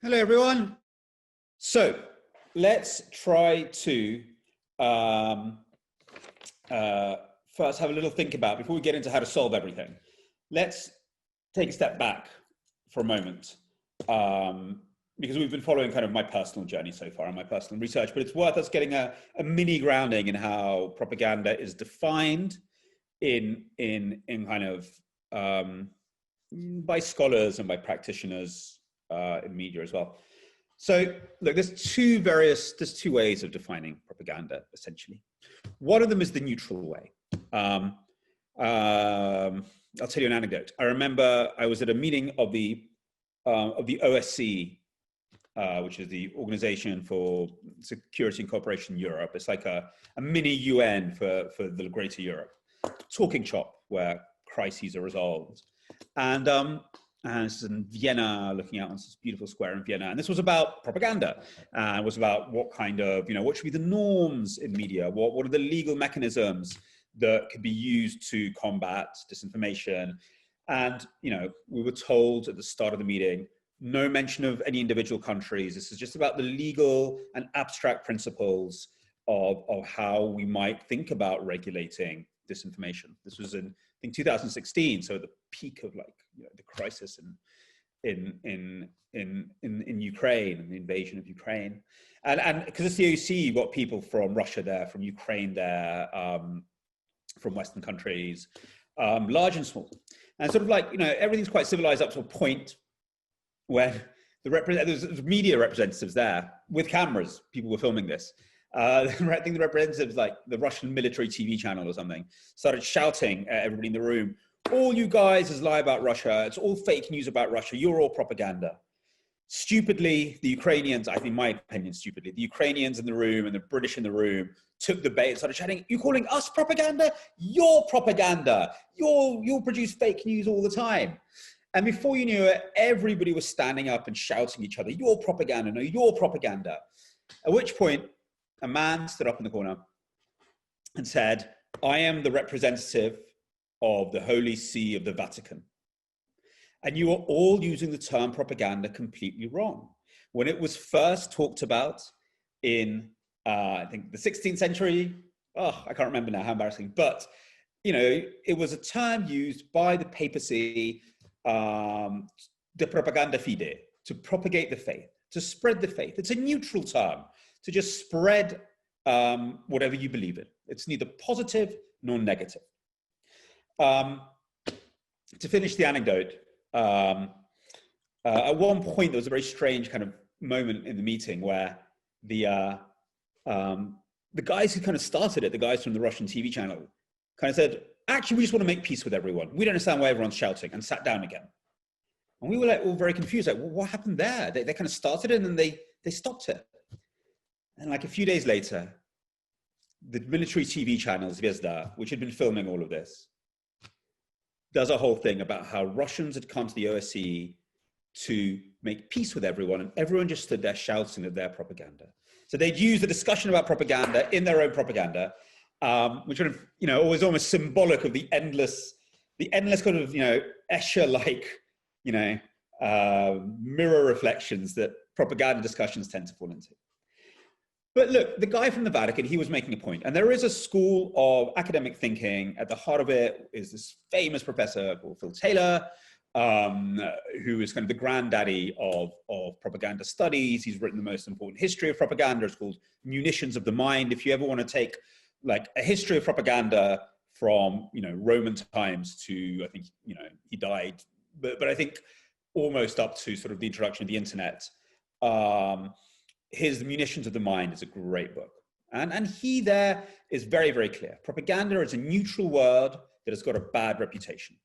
Hello, everyone. So let's try to first have a little think about, before we get into how to solve everything, let's take a step back for a moment, because we've been following kind of my personal journey so far and my personal research, but it's worth us getting a mini grounding in how propaganda is defined in kind of by scholars and by practitioners in media as well. So look, there's two ways of defining propaganda, essentially. One of them is the neutral way. I'll tell you an anecdote. I remember I was at a meeting of the OSCE, which is the Organization for Security and Cooperation in Europe. It's like a mini UN for the greater Europe. Talking shop where crises are resolved. And this is in Vienna, looking out on this beautiful square in Vienna. And this was about propaganda. It was about what kind of, what should be the norms in media? What are the legal mechanisms that could be used to combat disinformation? And, we were told at the start of the meeting, no mention of any individual countries. This is just about the legal and abstract principles of how we might think about regulating disinformation. This was in, I think, 2016, so at the peak of the crisis in Ukraine and the invasion of Ukraine, and because it's the OSCE, you've got people from Russia there, from Ukraine there, from Western countries, large and small, and sort of everything's quite civilized up to a point where there's media representatives there with cameras. People were filming this. I think the representatives, like the Russian military TV channel or something, started shouting at everybody in the room, all you guys is lie about Russia. It's all fake news about Russia. You're all propaganda. Stupidly, the Ukrainians, I think, in my opinion, stupidly, the Ukrainians in the room and the British in the room took the bait and started shouting, you calling us propaganda? You're propaganda. You'll produce fake news all the time. And before you knew it, everybody was standing up and shouting at each other, you're propaganda, no, you're propaganda. At which point, a man stood up in the corner and said, I am the representative of the Holy See of the Vatican. And you are all using the term propaganda completely wrong. When it was first talked about in, I think, the 16th century, I can't remember now, how embarrassing, but, it was a term used by the papacy, de propaganda fide, to propagate the faith, to spread the faith. It's a neutral term, to just spread whatever you believe in. It's neither positive nor negative. To finish the anecdote, at one point there was a very strange kind of moment in the meeting where the guys who kind of started it, the guys from the Russian TV channel, kind of said, actually, we just want to make peace with everyone. We don't understand why everyone's shouting, and sat down again. And we were all very confused, well, what happened there? They kind of started it and then they stopped it. And a few days later, the military TV channel Zvezda, which had been filming all of this, does a whole thing about how Russians had come to the OSCE to make peace with everyone, and everyone just stood there shouting at their propaganda. So they'd use the discussion about propaganda in their own propaganda, which kind of, was almost symbolic of the endless kind of, Escher-like, mirror reflections that propaganda discussions tend to fall into. But look, the guy from the Vatican, he was making a point. And there is a school of academic thinking. At the heart of it is this famous professor called Phil Taylor, who is kind of the granddaddy of propaganda studies. He's written the most important history of propaganda. It's called Munitions of the Mind. If you ever want to take a history of propaganda from, Roman times to, I think, he died, but I think almost up to sort of the introduction of the internet, his Munitions of the Mind is a great book. And he there is very, very clear. Propaganda is a neutral word that has got a bad reputation.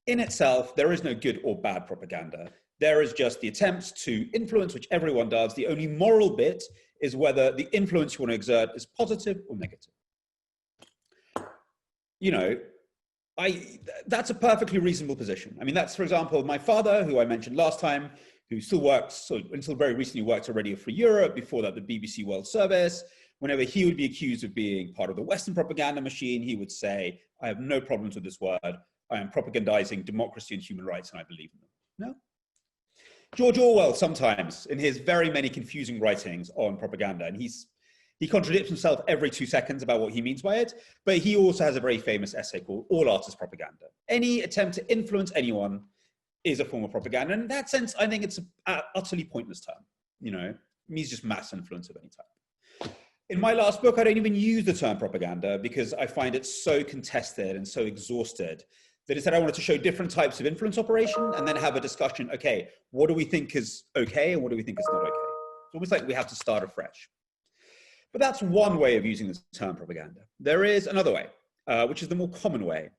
In itself, there is no good or bad propaganda. There is just the attempts to influence, which everyone does. The only moral bit is whether the influence you want to exert is positive or negative. That's a perfectly reasonable position. I mean, that's, for example, my father, who I mentioned last time, who still works, so until very recently worked at Radio Free Europe, before that the BBC World Service. Whenever he would be accused of being part of the Western propaganda machine, he would say, I have no problems with this word. I am propagandizing democracy and human rights, and I believe in them. No? George Orwell sometimes in his very many confusing writings on propaganda, and he contradicts himself every 2 seconds about what he means by it, but he also has a very famous essay called All Art is Propaganda. Any attempt to influence anyone is a form of propaganda. And in that sense, I think it's an utterly pointless term. You know, it means just mass influence of any type. In my last book, I don't even use the term propaganda because I find it so contested and so exhausted that instead I wanted to show different types of influence operation and then have a discussion, okay, what do we think is okay and what do we think is not okay? It's almost like we have to start afresh. But that's one way of using the term propaganda. There is another way, which is the more common way.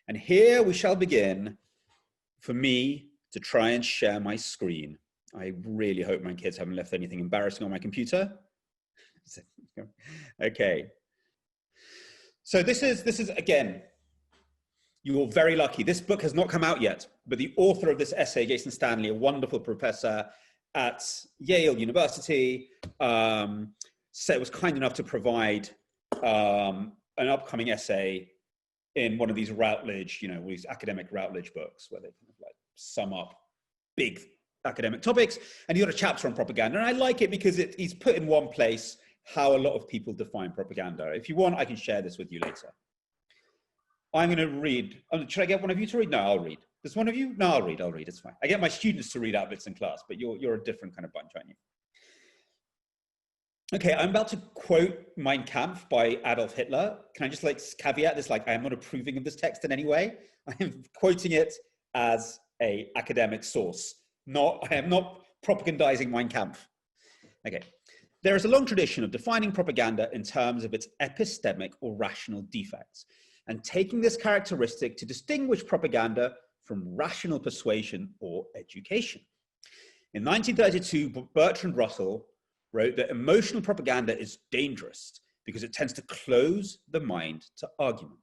And here we shall begin for me to try and share my screen. I really hope my kids haven't left anything embarrassing on my computer. Okay. So this is again, you're very lucky. This book has not come out yet, but the author of this essay, Jason Stanley, a wonderful professor at Yale University, was kind enough to provide an upcoming essay in one of these Routledge, you know, these academic Routledge books where they kind of like sum up big academic topics. And he got a chapter on propaganda. And I like it because he's put in one place how a lot of people define propaganda. If you want, I can share this with you later. I'm going to read. Should I get one of you to read? No, I'll read. Does one of you? No, I'll read. It's fine. I get my students to read out bits in class, but you're a different kind of bunch, aren't you? Okay, I'm about to quote Mein Kampf by Adolf Hitler. Can I just like caveat this? Like, I am not approving of this text in any way. I am quoting it as an academic source. I am not propagandizing Mein Kampf. Okay. There is a long tradition of defining propaganda in terms of its epistemic or rational defects, and taking this characteristic to distinguish propaganda from rational persuasion or education. In 1932, Bertrand Russell wrote that emotional propaganda is dangerous because it tends to close the mind to argument.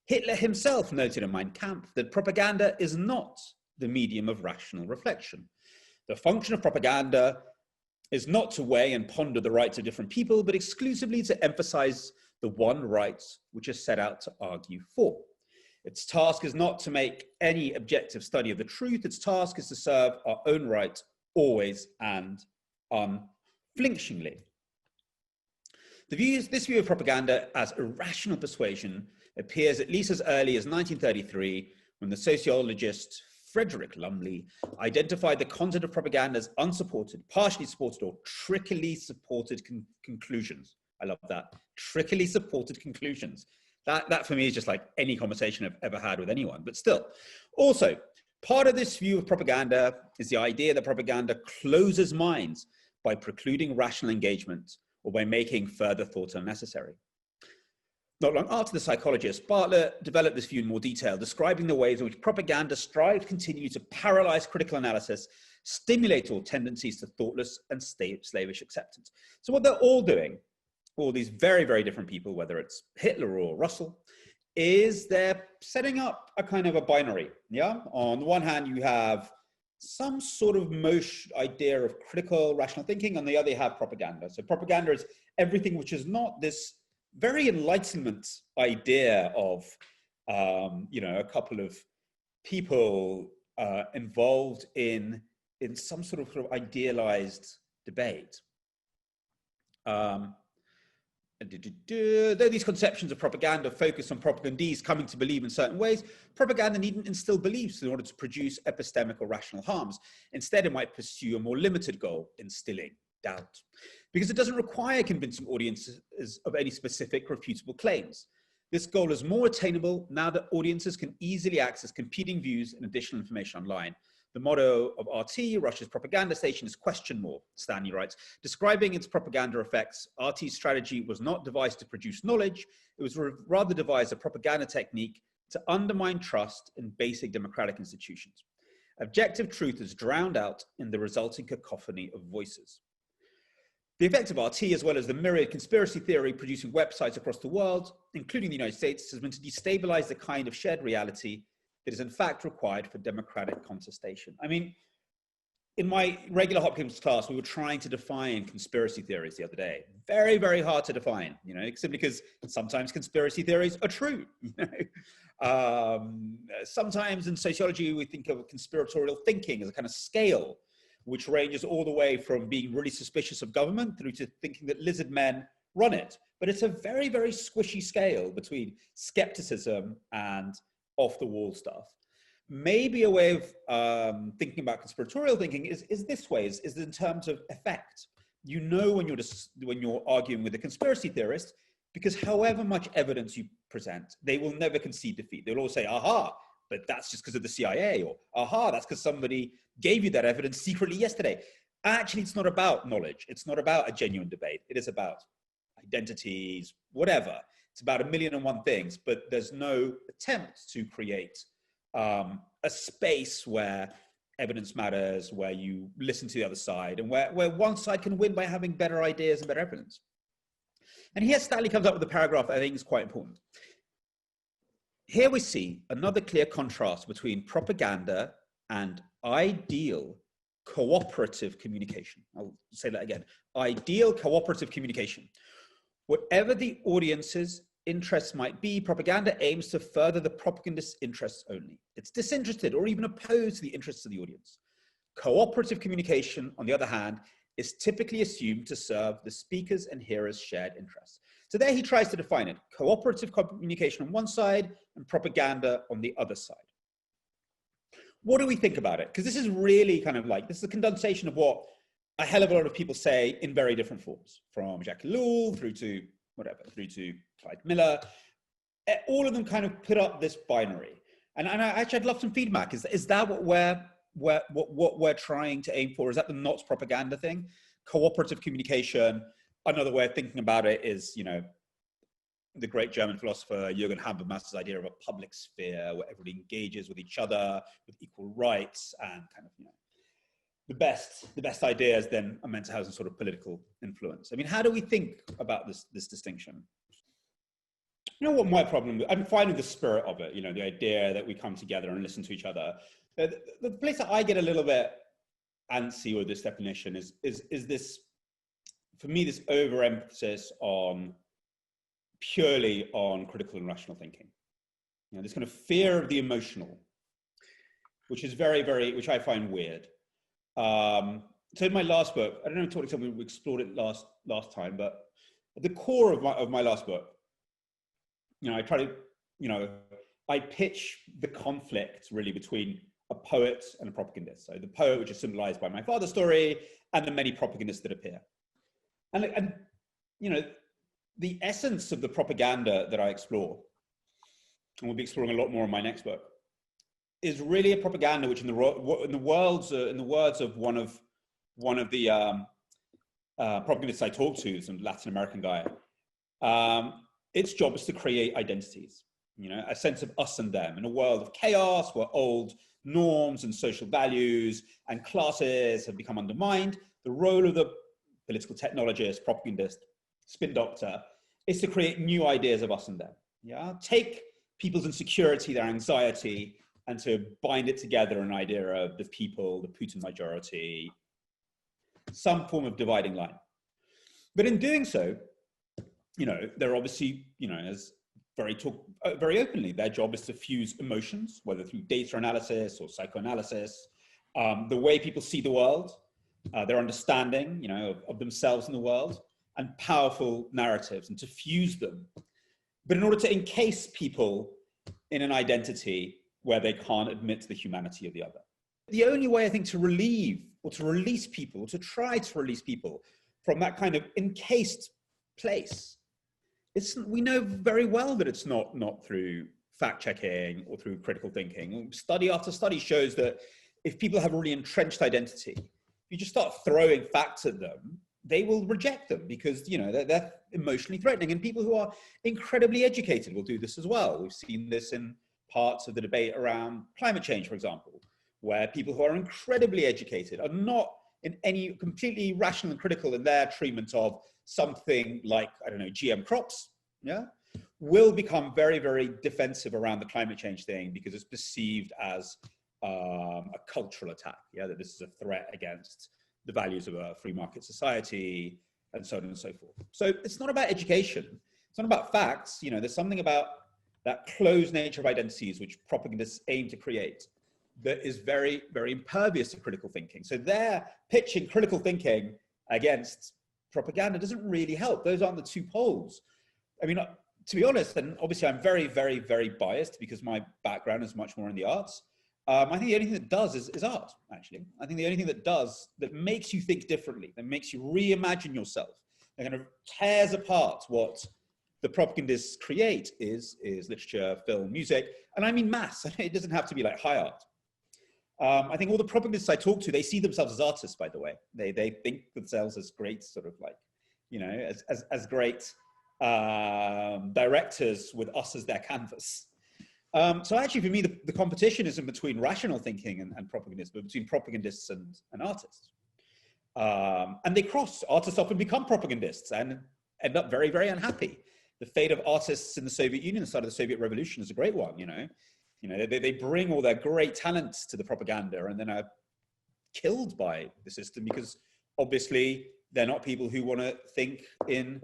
Hitler himself noted in Mein Kampf that propaganda is not the medium of rational reflection. The function of propaganda is not to weigh and ponder the rights of different people, but exclusively to emphasize the one right which is set out to argue for. Its task is not to make any objective study of the truth. Its task is to serve our own right always and unflinchingly. This view of propaganda as irrational persuasion appears at least as early as 1933, when the sociologist Frederick Lumley identified the content of propaganda as unsupported, partially supported, or trickily supported conclusions. I love that. Trickily supported conclusions. That for me is just like any conversation I've ever had with anyone, but still. Also, part of this view of propaganda is the idea that propaganda closes minds by precluding rational engagement or by making further thought unnecessary. Not long after the psychologist, Bartlett developed this view in more detail, describing the ways in which propaganda strives to continue to paralyze critical analysis, stimulate all tendencies to thoughtless and slavish acceptance. So what they're all doing, all these very, very different people, whether it's Hitler or Russell, is they're setting up a kind of a binary. Yeah. On the one hand, you have some sort of idea of critical rational thinking. On the other, you have propaganda. So propaganda is everything which is not this very Enlightenment idea of, a couple of people involved in some sort of idealized debate. Though these conceptions of propaganda focus on propagandees coming to believe in certain ways, propaganda needn't instill beliefs in order to produce epistemic or rational harms. Instead, it might pursue a more limited goal, instilling doubt, because it doesn't require convincing audiences of any specific refutable claims. This goal is more attainable now that audiences can easily access competing views and additional information online. The motto of RT, Russia's propaganda station, is question more, Stanley writes. Describing its propaganda effects, RT's strategy was not devised to produce knowledge, it was rather devised a propaganda technique to undermine trust in basic democratic institutions. Objective truth is drowned out in the resulting cacophony of voices. The effect of RT, as well as the myriad conspiracy theory producing websites across the world, including the United States, has been to destabilize the kind of shared reality that is in fact required for democratic contestation. I mean, in my regular Hopkins class, we were trying to define conspiracy theories the other day. Very, very hard to define, simply because sometimes conspiracy theories are true. Sometimes in sociology, we think of conspiratorial thinking as a kind of scale. which ranges all the way from being really suspicious of government through to thinking that lizard men run it. But it's a very, very squishy scale between skepticism and off-the-wall stuff. Maybe a way of thinking about conspiratorial thinking is this way, is in terms of effect. You know when you're arguing with a conspiracy theorist, because however much evidence you present, they will never concede defeat. They'll all say, aha, but that's just because of the CIA, or aha, that's because somebody gave you that evidence secretly yesterday. Actually, it's not about knowledge. It's not about a genuine debate. It is about identities, whatever. It's about 1,000,001 things, but there's no attempt to create a space where evidence matters, where you listen to the other side, and where one side can win by having better ideas and better evidence. And here Stanley comes up with a paragraph that I think is quite important. Here we see another clear contrast between propaganda and ideal cooperative communication. I'll say that again. Ideal cooperative communication. Whatever the audience's interests might be, propaganda aims to further the propagandist's interests only. It's disinterested or even opposed to the interests of the audience. Cooperative communication, on the other hand, is typically assumed to serve the speaker's and hearer's shared interests. So there he tries to define it. Cooperative communication on one side and propaganda on the other side. What do we think about it? Because this is really kind of like, this is a condensation of what a hell of a lot of people say in very different forms, from Jacques Ellul through to whatever, through to Clyde Miller. All of them kind of put up this binary. And I'd love some feedback. Is that what we're trying to aim for? Is that the Knots propaganda thing? Cooperative communication. Another way of thinking about it is, you know, the great German philosopher Jürgen Habermas's idea of a public sphere where everybody engages with each other with equal rights, and kind of, you know, the best ideas then are meant to have some sort of political influence. I mean, how do we think about this distinction? You know what my problem, I'm finding the spirit of it, you know, the idea that we come together and listen to each other. The place that I get a little bit antsy with this definition is this, for me, this overemphasis on purely on critical and rational thinking. You know, this kind of fear of the emotional, which is which I find weird. So in my last book, I don't know, talking to someone, we explored it last time, but at the core of my last book, you know, I try to, you know, I pitch the conflict really between a poet and a propagandist. So the poet, which is symbolized by my father's story, and the many propagandists that appear. And you know, the essence of the propaganda that I explore, and we'll be exploring a lot more in my next book, is really a propaganda which, in the words of one of the propagandists I talked to, some Latin American guy, its job is to create identities, you know, a sense of us and them in a world of chaos where old norms and social values and classes have become undermined. The role of the political technologist, propagandist, spin doctor is to create new ideas of us and them. Yeah, take people's insecurity, their anxiety, and to bind it together in an idea of the people, the Putin majority, some form of dividing line. But in doing so, you know, they're obviously, you know, as very openly, their job is to fuse emotions, whether through data analysis or psychoanalysis, the way people see the world, their understanding, you know, of themselves in the world, and powerful narratives, and to fuse them. But in order to encase people in an identity where they can't admit to the humanity of the other. The only way, I think, to relieve or to release people, to try to release people from that kind of encased place, we know very well that it's not through fact-checking or through critical thinking. Study after study shows that if people have a really entrenched identity, if you just start throwing facts at them, they will reject them because, you know, they're emotionally threatening. And people who are incredibly educated will do this as well. We've seen this in parts of the debate around climate change, for example, where people who are incredibly educated are not in any completely rational and critical in their treatment of something like, I don't know, GM crops, yeah, will become very, very defensive around the climate change thing because it's perceived as a cultural attack, yeah, that this is a threat against the values of a free market society, and so on and so forth. So it's not about education. It's not about facts. You know, there's something about that closed nature of identities which propagandists aim to create that is very, very impervious to critical thinking. So they're pitching critical thinking against propaganda doesn't really help. Those aren't the two poles. I mean, to be honest, and obviously I'm very, very, very biased because my background is much more in the arts. I think the only thing that does is art, actually. I think the only thing that does, that makes you think differently, that makes you reimagine yourself, that kind of tears apart what the propagandists create is literature, film, music, and I mean mass. It doesn't have to be like high art. I think all the propagandists I talk to, they see themselves as artists, by the way. They think themselves as great, sort of like, you know, as great directors with us as their canvas. So actually, for me, the competition isn't between rational thinking and propagandists, but between propagandists and artists. And they cross. Artists often become propagandists and end up very, very unhappy. The fate of artists in the Soviet Union, the side of the Soviet Revolution, is a great one, you know. They bring all their great talents to the propaganda and then are killed by the system because obviously they're not people who want to think in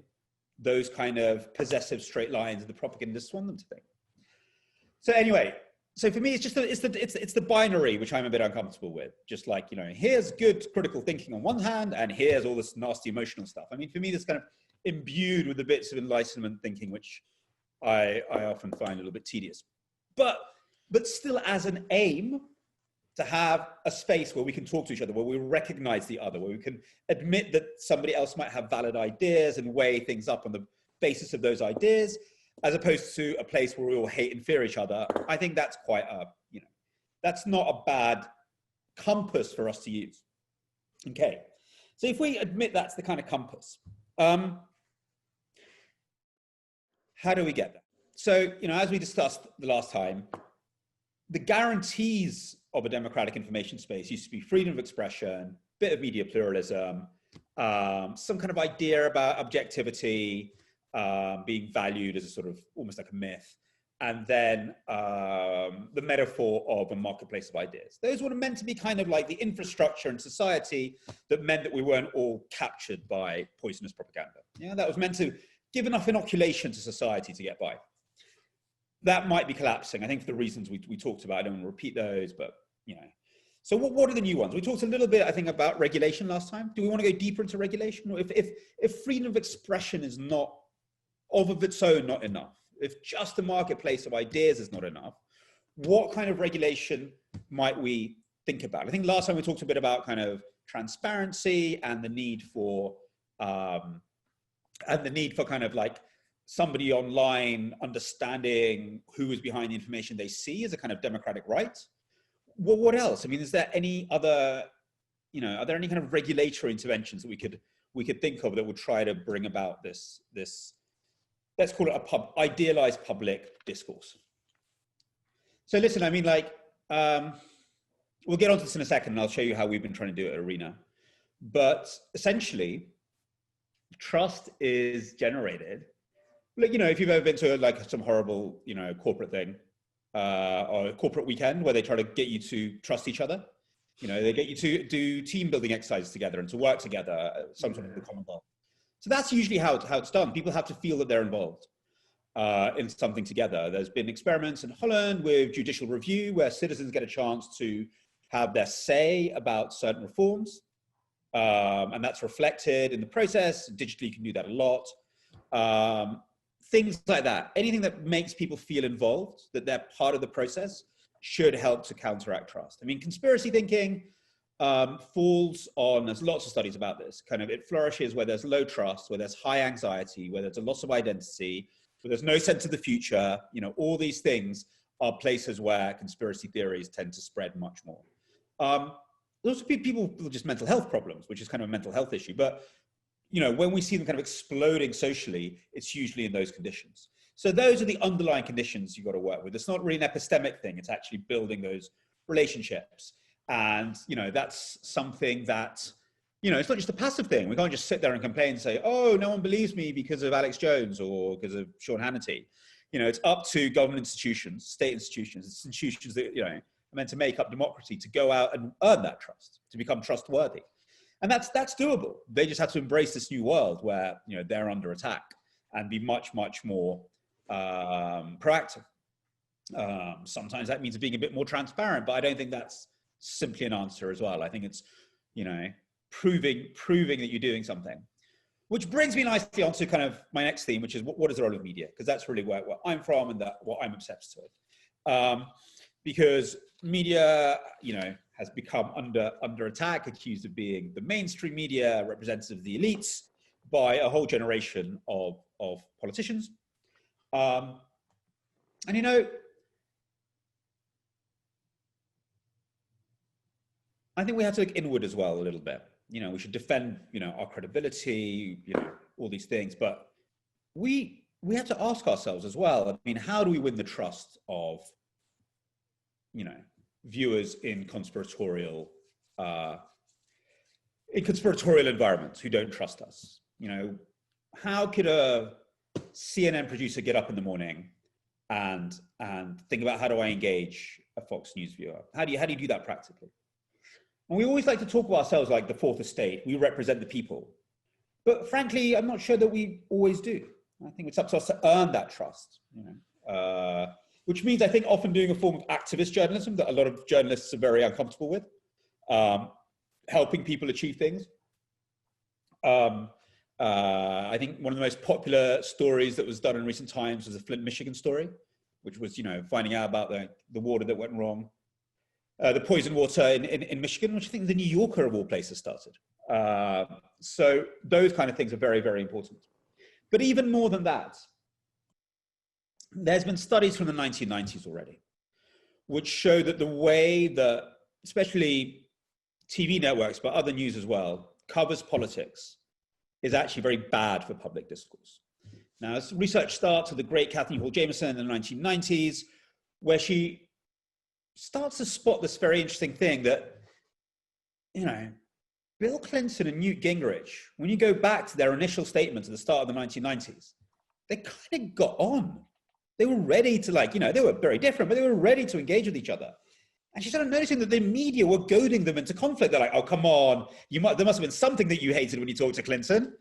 those kind of possessive straight lines that the propagandists want them to think. So anyway, so for me, it's just it's the binary which I'm a bit uncomfortable with. Just like, you know, here's good critical thinking on one hand, and here's all this nasty emotional stuff. I mean, for me, this kind of imbued with the bits of enlightenment thinking, which I often find a little bit tedious. But still, as an aim, to have a space where we can talk to each other, where we recognize the other, where we can admit that somebody else might have valid ideas and weigh things up on the basis of those ideas, as opposed to a place where we all hate and fear each other. I think that's quite a, you know, that's not a bad compass for us to use. Okay, so if we admit that's the kind of compass, how do we get there? So, you know, as we discussed the last time, the guarantees of a democratic information space used to be freedom of expression, bit of media pluralism, some kind of idea about objectivity being valued as a sort of almost like a myth, and then the metaphor of a marketplace of ideas. Those were meant to be kind of like the infrastructure in society that meant that we weren't all captured by poisonous propaganda. Yeah, that was meant to give enough inoculation to society to get by. That might be collapsing, I think, for the reasons we talked about. I don't want to repeat those, but, you know. So what are the new ones? We talked a little bit, I think, about regulation last time. Do we want to go deeper into regulation? Or if freedom of expression is not, of its own, not enough, if just the marketplace of ideas is not enough, what kind of regulation might we think about? I think last time we talked a bit about kind of transparency and the need for kind of like somebody online understanding who is behind the information they see as a kind of democratic right. Well, what else? I mean, is there any other, you know, are there any kind of regulatory interventions that we could think of that would try to bring about this let's call it idealized public discourse? So listen, I mean, like, we'll get onto this in a second and I'll show you how we've been trying to do it at Arena. But essentially, trust is generated. Like, you know, if you've ever been to like some horrible, you know, corporate thing or a corporate weekend where they try to get you to trust each other, you know, they get you to do team building exercises together and to work together, some sort of the common goal. So that's usually how it's done. People have to feel that they're involved in something together. There's been experiments in Holland with judicial review where citizens get a chance to have their say about certain reforms. And that's reflected in the process. Digitally, you can do that a lot. Things like that. Anything that makes people feel involved, that they're part of the process, should help to counteract trust. I mean, conspiracy thinking falls on, there's lots of studies about this, kind of it flourishes where there's low trust, where there's high anxiety, where there's a loss of identity, where there's no sense of the future. You know, all these things are places where conspiracy theories tend to spread much more. Those are people with just mental health problems, which is kind of a mental health issue. But, you know, when we see them kind of exploding socially, it's usually in those conditions. So those are the underlying conditions you've got to work with. It's not really an epistemic thing. It's actually building those relationships. And, you know, that's something that, you know, it's not just a passive thing. We can't just sit there and complain and say, oh, no one believes me because of Alex Jones or because of Sean Hannity. You know, it's up to government institutions, state institutions, institutions that, you know, are meant to make up democracy to go out and earn that trust, to become trustworthy. And that's doable. They just have to embrace this new world where, you know, they're under attack and be much, much more proactive. Sometimes that means being a bit more transparent, but I don't think that's simply an answer as well. I think it's, you know, proving that you're doing something. Which brings me nicely onto kind of my next theme, which is what is the role of media? Because that's really where I'm from and what I'm obsessed with. Because media, you know, has become under attack, accused of being the mainstream media, representative of the elites, by a whole generation of politicians. And, you know, I think we have to look inward as well a little bit. You know, we should defend, you know, our credibility, you know, all these things, but we have to ask ourselves as well, I mean, how do we win the trust of, you know, viewers in conspiratorial environments who don't trust us? You know, how could a CNN producer get up in the morning and think about, how do I engage a Fox News viewer? How do you do that practically? And we always like to talk about ourselves like the fourth estate. We represent the people. But frankly, I'm not sure that we always do. I think it's up to us to earn that trust, you know, which means I think often doing a form of activist journalism that a lot of journalists are very uncomfortable with, helping people achieve things. I think one of the most popular stories that was done in recent times was the Flint, Michigan story, which was, you know, finding out about the water that went wrong. The poison water in Michigan, which I think the New Yorker of all places started. So those kind of things are very, very important. But even more than that, there's been studies from the 1990s already, which show that the way that, especially TV networks, but other news as well, covers politics is actually very bad for public discourse. Now, as research starts with the great Kathleen Hall Jameson in the 1990s, where she starts to spot this very interesting thing that, you know, Bill Clinton and Newt Gingrich, when you go back to their initial statements at the start of the 1990s, they kind of got on. They were ready to, like, you know, they were very different, but they were ready to engage with each other. And she started noticing that the media were goading them into conflict. They're like, oh, come on, there must have been something that you hated when you talked to Clinton.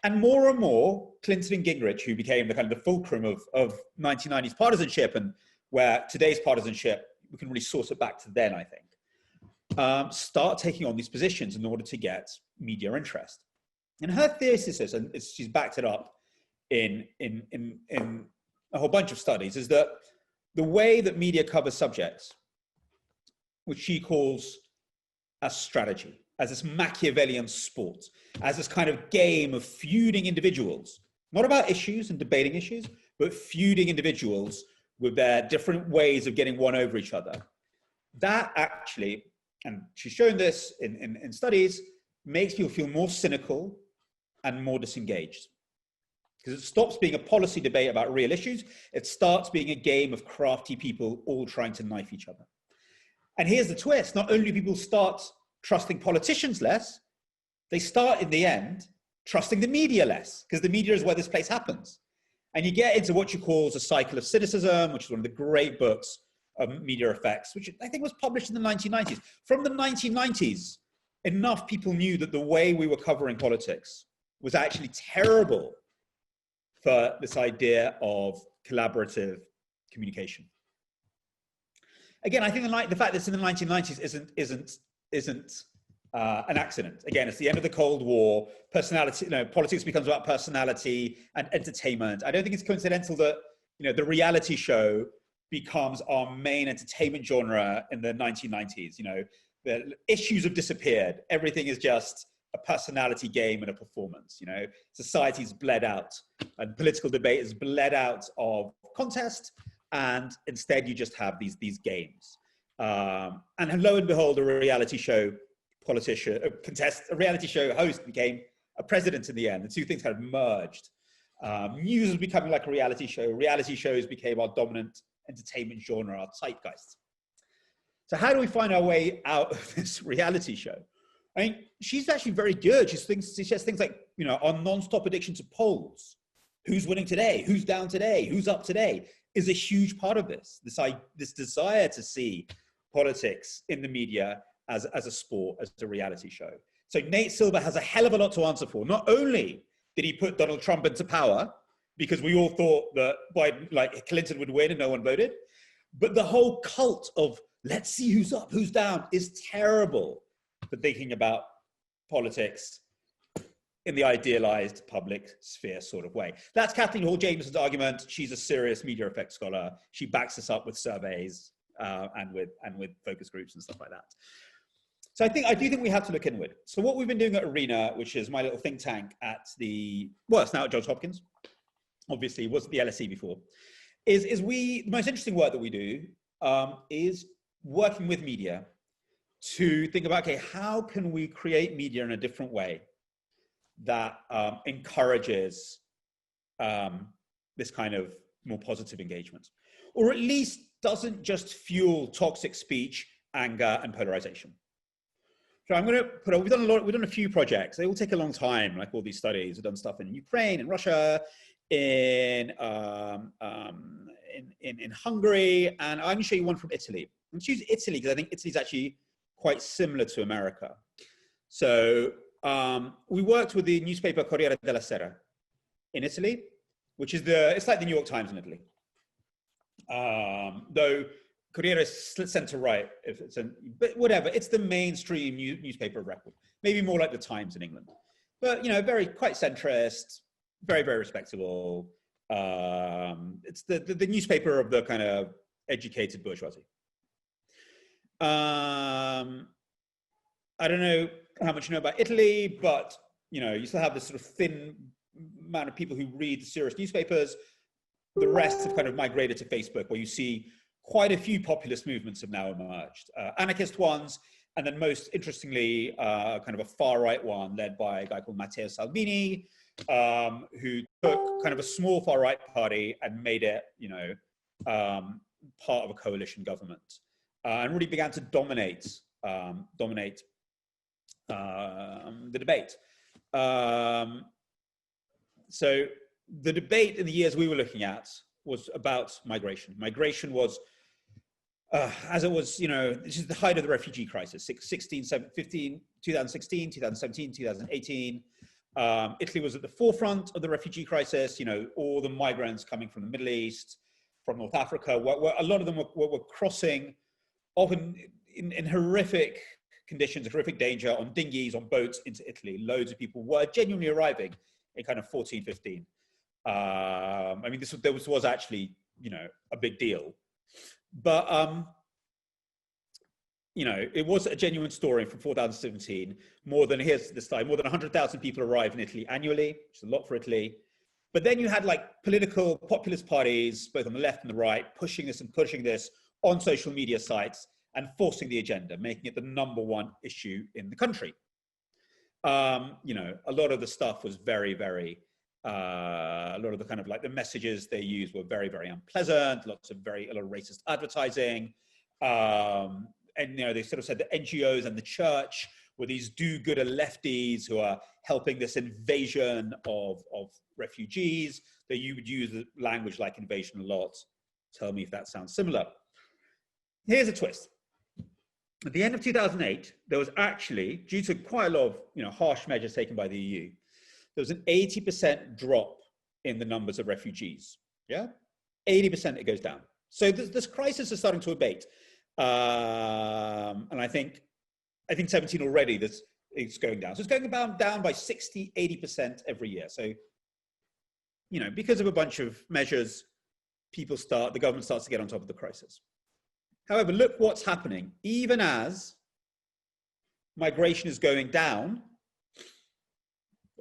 And more, Clinton and Gingrich, who became the kind of the fulcrum of 1990s partisanship, and where today's partisanship, we can really source it back to then, I think, start taking on these positions in order to get media interest. And her thesis is, and she's backed it up in a whole bunch of studies, is that the way that media covers subjects, which she calls as strategy, as this Machiavellian sport, as this kind of game of feuding individuals, not about issues and debating issues, but feuding individuals with their different ways of getting one over each other. That actually, and she's shown this in studies, makes people feel more cynical and more disengaged. Because it stops being a policy debate about real issues. It starts being a game of crafty people all trying to knife each other. And here's the twist. Not only do people start trusting politicians less, they start in the end trusting the media less, because the media is where this place happens. And you get into what she calls a cycle of cynicism, which is one of the great books of media effects, which I think was published in the 1990s. From the 1990s, enough people knew that the way we were covering politics was actually terrible for this idea of collaborative communication. Again, I think the fact that it's in the 1990s isn't an accident. Again, it's the end of the Cold War. Personality, you know, politics becomes about personality and entertainment. I don't think it's coincidental that, you know, the reality show becomes our main entertainment genre in the 1990s. You know, the issues have disappeared. Everything is just a personality game and a performance. You know, society's bled out, and political debate is bled out of contest, and instead you just have these games. And lo and behold, a reality show a reality show host became a president in the end. The two things kind of merged. News was becoming like a reality show. Reality shows became our dominant entertainment genre, our zeitgeist. So how do we find our way out of this reality show? I mean, she's actually very good. She says things like, you know, our non-stop addiction to polls. Who's winning today? Who's down today? Who's up today? Is a huge part of this. This desire to see politics in the media as a sport, as a reality show. So Nate Silver has a hell of a lot to answer for. Not only did he put Donald Trump into power, because we all thought that Biden, like Clinton would win and no one voted. But the whole cult of let's see who's up, who's down is terrible for thinking about politics in the idealized public sphere sort of way. That's Kathleen Hall Jameson's argument. She's a serious media effect scholar. She backs this up with surveys and with focus groups and stuff like that. So I do think we have to look inward. So what we've been doing at Arena, which is my little think tank at it's now at Johns Hopkins, obviously it was the LSE before, is the most interesting work that we do is working with media to think about, okay, how can we create media in a different way that encourages this kind of more positive engagement, or at least doesn't just fuel toxic speech, anger, and polarization. So I'm going to put up, we've done a few projects. They all take a long time, like all these studies. We've done stuff in Ukraine, in Russia, in Hungary, and I'm going to show you one from Italy. I'm choose Italy because I think Italy's actually quite similar to America. So we worked with the newspaper Corriere della Sera in Italy, which is it's like the New York Times in Italy. Though Corriere is center-right, but whatever, it's the mainstream newspaper of record. Maybe more like the Times in England. But, quite centrist, very, very respectable. It's the newspaper of the kind of educated bourgeoisie. I don't know how much you know about Italy, but you still have this sort of thin amount of people who read serious newspapers. The rest have kind of migrated to Facebook, where you see quite a few populist movements have now emerged, anarchist ones, and then most interestingly, kind of a far-right one led by a guy called Matteo Salvini, who took kind of a small far-right party and made it, part of a coalition government, and really began to dominate the debate. So the debate in the years we were looking at was about migration. Migration was, as it was, this is the height of the refugee crisis, 2016, 2017, 2018. Italy was at the forefront of the refugee crisis, all the migrants coming from the Middle East, from North Africa, where a lot of them were crossing, often in horrific conditions, horrific danger, on dinghies, on boats into Italy. Loads of people were genuinely arriving in kind of 14, 15. This was actually, a big deal. But, it was a genuine story from 2017. Here's the slide, more than 100,000 people arrive in Italy annually, which is a lot for Italy. But then you had political populist parties, both on the left and the right, pushing this on social media sites and forcing the agenda, making it the #1 issue in the country. A lot of the stuff was very, very, a lot of the kind of the messages they used were very, very unpleasant, a lot of racist advertising. And they sort of said the NGOs and the church were these do-gooder lefties who are helping this invasion of refugees. That you would use language like invasion a lot. Tell me if that sounds similar. Here's a twist. At the end of 2008, there was actually, due to quite a lot of harsh measures taken by the EU, there was an 80% drop in the numbers of refugees. Yeah, 80% it goes down. So this crisis is starting to abate, and I think 17 already. It's going down. So it's going down by 60, 80% every year. So because of a bunch of measures, the government starts to get on top of the crisis. However, look what's happening. Even as migration is going down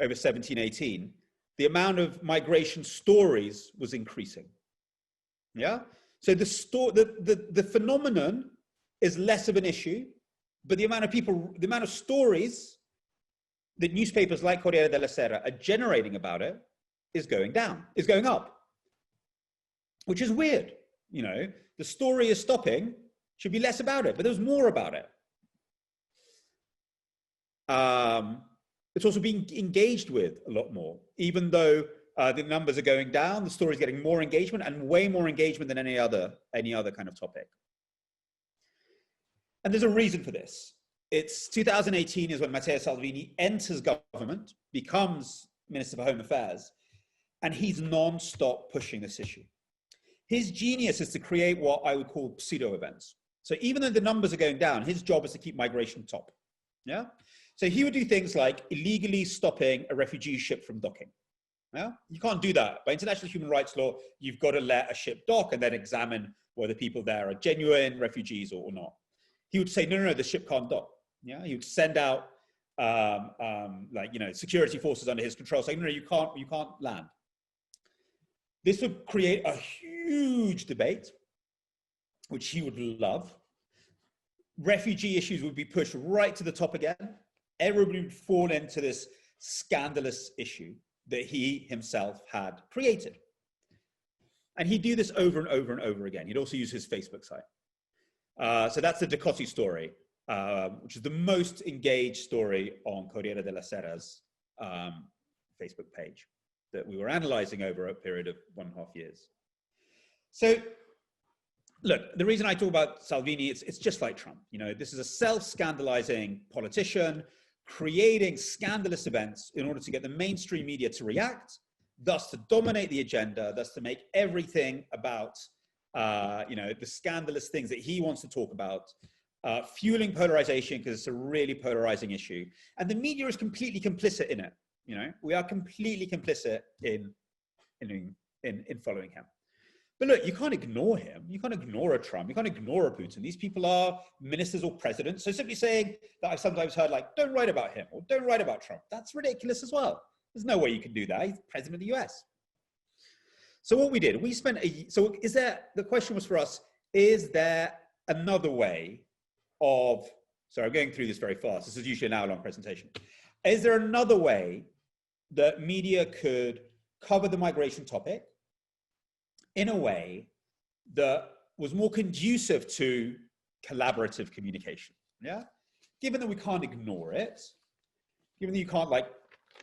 over 17, 18, the amount of migration stories was increasing. Yeah? So the phenomenon is less of an issue, but the amount of stories that newspapers like Corriere della Sera are generating about it is going up, which is weird. The story is stopping, should be less about it, but there's more about it. It's also being engaged with a lot more, even though the numbers are going down, the story is getting more engagement, and way more engagement than any other kind of topic. And there's a reason for this. It's 2018 is when Matteo Salvini enters government, becomes Minister for Home Affairs, And he's non-stop pushing this issue. His genius is to create what I would call pseudo events. So even though the numbers are going down, his job is to keep migration top. Yeah. So he would do things like illegally stopping a refugee ship from docking. Yeah? You can't do that. By international human rights law, you've got to let a ship dock and then examine whether people there are genuine refugees or not. He would say, no, the ship can't dock. Yeah, he would send out security forces under his control, saying, no, you can't land. This would create a huge debate, which he would love. Refugee issues would be pushed right to the top again. Everybody would fall into this scandalous issue that he himself had created. And he'd do this over and over and over again. He'd also use his Facebook site. So that's the Ducotti story, which is the most engaged story on Corriere della Sera's Facebook page that we were analyzing over a period of 1.5 years. So look, the reason I talk about Salvini, it's just like Trump. You know, this is a self-scandalizing politician creating scandalous events in order to get the mainstream media to react, thus to dominate the agenda, thus to make everything about, the scandalous things that he wants to talk about, fueling polarization because it's a really polarizing issue. And the media is completely complicit in it. You know, we are completely complicit in following him. But look, you can't ignore him. You can't ignore a Trump. You can't ignore a Putin. These people are ministers or presidents. So simply saying that I've sometimes heard like, don't write about him or don't write about Trump, that's ridiculous as well. There's no way you can do that. He's president of the US. So what we did, the question was for us, is there another way of, sorry, I'm going through this very fast. This is usually an hour-long presentation. Is there another way that media could cover the migration topic in a way that was more conducive to collaborative communication? Yeah. Given that we can't ignore it, given that you can't like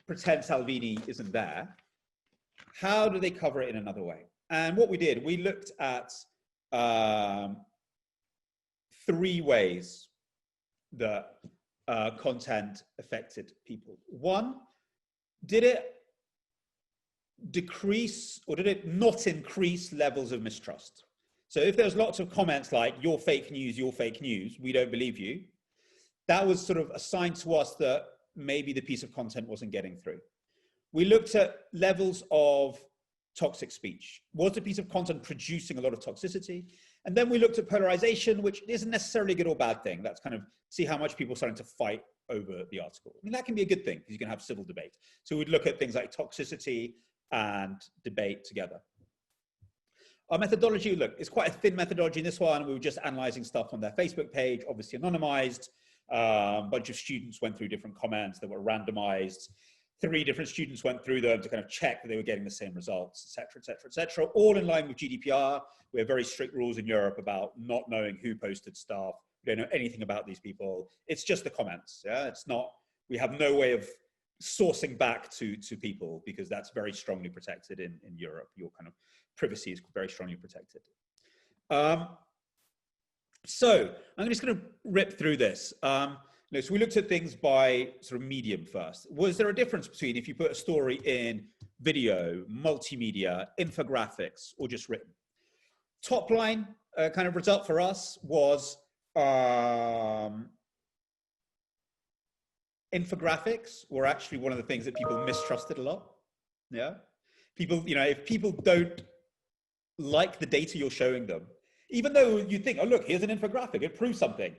pretend Salvini isn't there, how do they cover it in another way? And what we did, we looked at 3 ways that content affected people. One, did it decrease or did it not increase levels of mistrust? So if there's lots of comments like you're fake news, we don't believe you, that was sort of a sign to us that maybe the piece of content wasn't getting through. We looked at levels of toxic speech. Was the piece of content producing a lot of toxicity? And then we looked at polarization, which isn't necessarily a good or bad thing. That's kind of see how much people are starting to fight over the article. I mean, that can be a good thing because you can have civil debate. So we'd look at things like toxicity and debate together. Our methodology, look, it's quite a thin methodology in this one. We were just analyzing stuff on their Facebook page, obviously anonymized. A bunch of students went through different comments that were randomized. 3 different students went through them to kind of check that they were getting the same results, et cetera, et cetera, et cetera. All in line with GDPR. We have very strict rules in Europe about not knowing who posted stuff. We don't know anything about these people. It's just the comments. Yeah, it's not, we have no way of sourcing back to people because that's very strongly protected in Europe. Your kind of privacy is very strongly protected. So I'm just going to rip through this. So we looked at things by sort of medium first. Was there a difference between if you put a story in video, multimedia, infographics, or just written? Top line kind of result for us was infographics were actually one of the things that people mistrusted a lot. Yeah, people, if people don't like the data you're showing them, even though you think, oh look, here's an infographic, it proves something.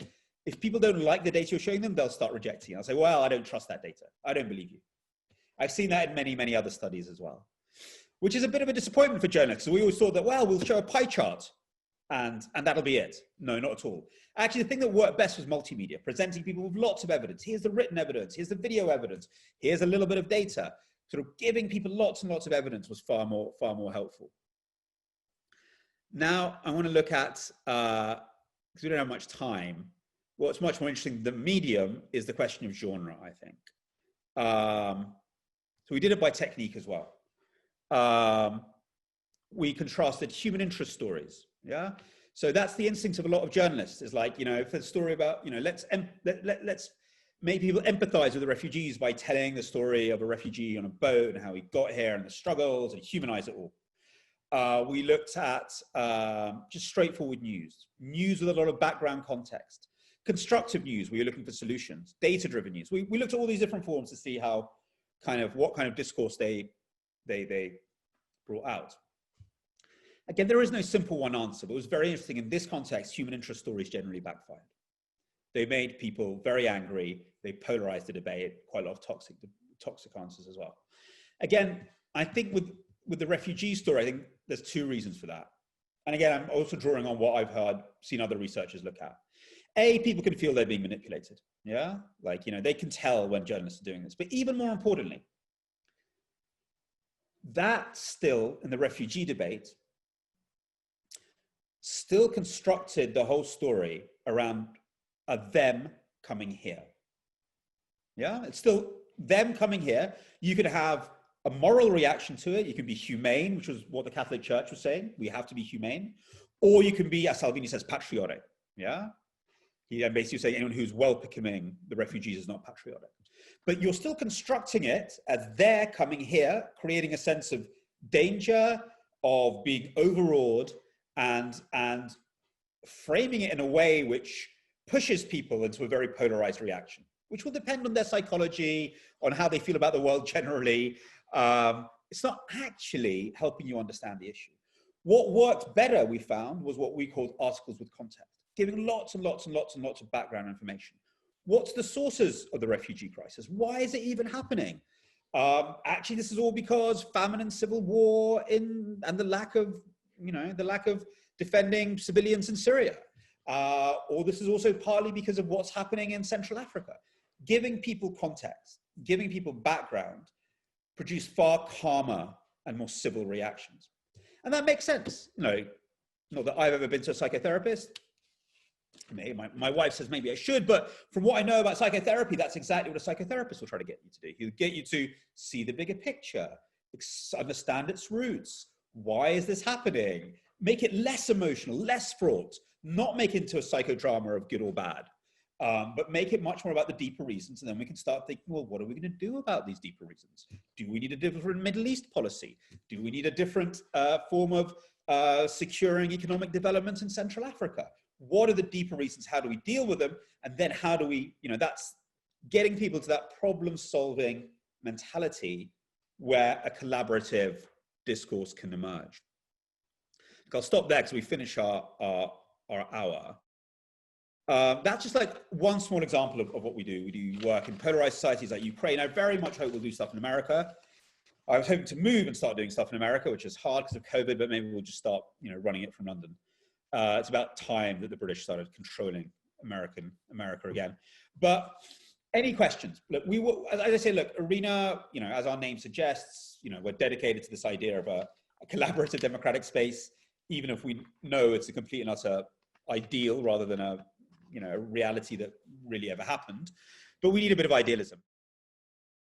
If people don't like the data you're showing them, they'll start rejecting it. I'll say, well, I don't trust that data. I don't believe you. I've seen that in many, many other studies as well, which is a bit of a disappointment for journalists. So we always thought that, well, we'll show a pie chart and that'll be it. No, not at all. Actually, the thing that worked best was multimedia, presenting people with lots of evidence. Here's the written evidence. Here's the video evidence. Here's a little bit of data. Sort of giving people lots and lots of evidence was far more helpful. Now, I want to look at, because we don't have much time, what's much more interesting than medium is the question of genre, I think. So we did it by technique as well. We contrasted human interest stories, yeah? So that's the instinct of a lot of journalists, is like, if a story about, let's make people empathize with the refugees by telling the story of a refugee on a boat and how he got here and the struggles, and humanize it all. We looked at just straightforward news with a lot of background context. Constructive news, we were looking for solutions. Data-driven news. We looked at all these different forms to see how what kind of discourse they brought out. Again, there is no simple one answer, but it was very interesting. In this context, human interest stories generally backfired. They made people very angry. They polarized the debate, quite a lot of toxic answers as well. Again, I think with the refugee story, I think there's two reasons for that. And again, I'm also drawing on what I've seen other researchers look at. A, people can feel they're being manipulated. Yeah, like, they can tell when journalists are doing this. But even more importantly, that still, in the refugee debate, still constructed the whole story around them coming here. Yeah, it's still them coming here. You could have a moral reaction to it. You can be humane, which was what the Catholic Church was saying. We have to be humane. Or you can be, as Salvini says, patriotic. Yeah, he basically saying anyone who's welcoming the refugees is not patriotic. But you're still constructing it as they're coming here, creating a sense of danger, of being overawed, and framing it in a way which pushes people into a very polarized reaction, which will depend on their psychology, on how they feel about the world generally. It's not actually helping you understand the issue. What worked better, we found, was what we called articles with context, giving lots and lots and lots and lots of background information. What's the sources of the refugee crisis? Why is it even happening? Actually, this is all because famine and civil war and the lack of defending civilians in Syria. Or this is also partly because of what's happening in Central Africa. Giving people context, giving people background, produce far calmer and more civil reactions. And that makes sense. Not that I've ever been to a psychotherapist. My wife says maybe I should, but from what I know about psychotherapy, that's exactly what a psychotherapist will try to get you to do. He'll get you to see the bigger picture, understand its roots. Why is this happening? Make it less emotional, less fraught, not make it into a psychodrama of good or bad, but make it much more about the deeper reasons. And then we can start thinking, well, what are we going to do about these deeper reasons? Do we need a different Middle East policy? Do we need a different form of securing economic development in Central Africa? What are the deeper reasons? How do we deal with them? And then how do we, that's getting people to that problem-solving mentality where a collaborative discourse can emerge. I'll stop there because we finish our hour. That's just like one small example of what we do. We do work in polarized societies like Ukraine. I very much hope we'll do stuff in America. I was hoping to move and start doing stuff in America, which is hard because of COVID, but maybe we'll just start, running it from London. It's about time that the British started controlling America again. But any questions? Look, as I say, look, Arena, as our name suggests, we're dedicated to this idea of a collaborative democratic space, even if we know it's a complete and utter ideal rather than a reality that really ever happened. But we need a bit of idealism.